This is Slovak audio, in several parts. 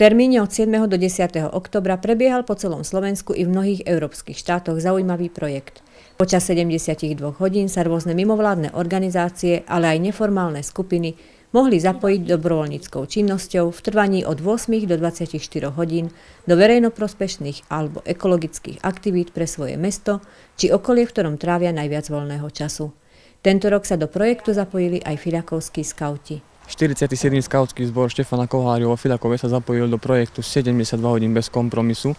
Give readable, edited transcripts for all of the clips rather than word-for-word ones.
termíne od 7. do 10. októbra prebiehal po celom Slovensku i v mnohých európskych štátoch zaujímavý projekt. Počas 72 hodín sa rôzne mimovládne organizácie, ale aj neformálne skupiny mohli zapojiť dobrovoľníckou činnosťou v trvaní od 8 do 24 hodín do verejnoprospešných alebo ekologických aktivít pre svoje mesto či okolie, v ktorom trávia najviac voľného času. Tento rok sa do projektu zapojili aj fiľakovskí skauti. 47. skautský zbor Štefana Koháriu vo Fiľakove sa zapojil do projektu 72 hodín bez kompromisu.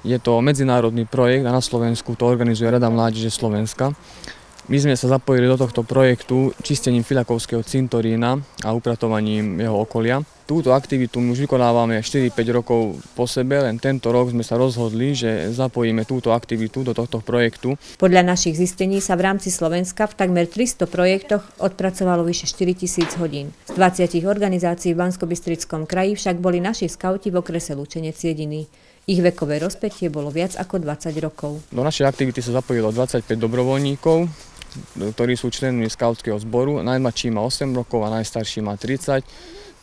Je to medzinárodný projekt a na Slovensku to organizuje Rada mládeže Slovenska. My sme sa zapojili do tohto projektu čistením Fiľakovského cintorína a upratovaním jeho okolia. Túto aktivitu my už vykonávame 4-5 rokov po sebe, len tento rok sme sa rozhodli, že zapojíme túto aktivitu do tohto projektu. Podľa našich zistení sa v rámci Slovenska v takmer 300 projektoch odpracovalo vyše 4000 hodín. Z 20 organizácií v Banskobystrickom kraji však boli naši skauti v okrese Lučenec jediní. Ich vekové rozpätie bolo viac ako 20 rokov. Do našej aktivity sa zapojilo 25 dobrovoľníkov, ktorí sú členmi skautského zboru. Najmladší má 8 rokov a najstarší má 30,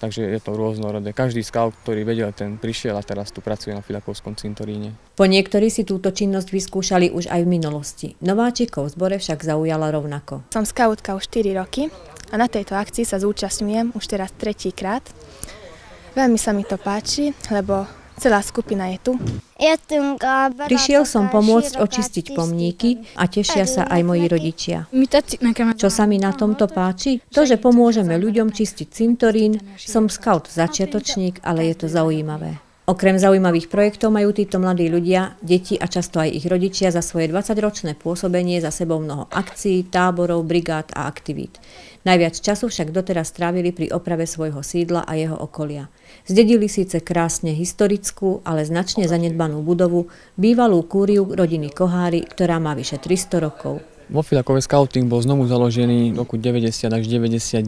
takže je to rôznorodé. Každý skaut, ktorý vedel, ten prišiel a teraz tu pracuje na Fiľakovskom cintoríne. Po niektorí si túto činnosť vyskúšali už aj v minulosti. Nováčikov v zbore však zaujala rovnako. Som skautka už 4 roky a na tejto akcii sa zúčastňujem už teraz 3. krát. Veľmi sa mi to páči, lebo celá skupina je tu. Prišiel som pomôcť očistiť pomníky a tešia sa aj moji rodičia. Čo sa mi na tomto páči? To, že pomôžeme ľuďom čistiť cintorín. Som skaut začiatočník, ale je to zaujímavé. Okrem zaujímavých projektov majú títo mladí ľudia, deti a často aj ich rodičia za svoje 20-ročné pôsobenie za sebou mnoho akcií, táborov, brigád a aktivít. Najviac času však doteraz strávili pri oprave svojho sídla a jeho okolia. Zdedili síce krásne historickú, ale značne zanedbanú budovu, bývalú kúriu rodiny Kohári, ktorá má vyše 300 rokov. Vo Fiľakove skauting bol znovu založený v roku 90 až 91.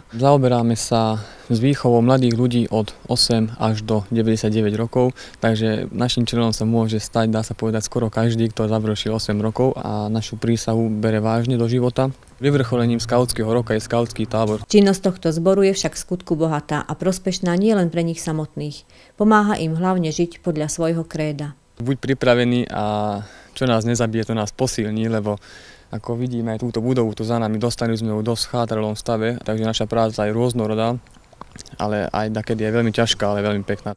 Zaoberáme sa s výchovou mladých ľudí od 8 až do 99 rokov, takže našim členom sa môže stať, dá sa povedať, skoro každý, kto završil 8 rokov a našu prísahu bere vážne do života. Vyvrcholením skautského roka je skautský tábor. Činnosť tohto zboru je však skutku bohatá a prospešná nielen pre nich samotných. Pomáha im hlavne žiť podľa svojho kréda. Buď pripravený a čo nás nezabije, to nás posilní, lebo ako vidíme aj túto budovu tu za nami, dostali sme ju v dosť chátralom stave, takže naša práca je rôznorodá, ale aj takedy je veľmi ťažká, ale veľmi pekná.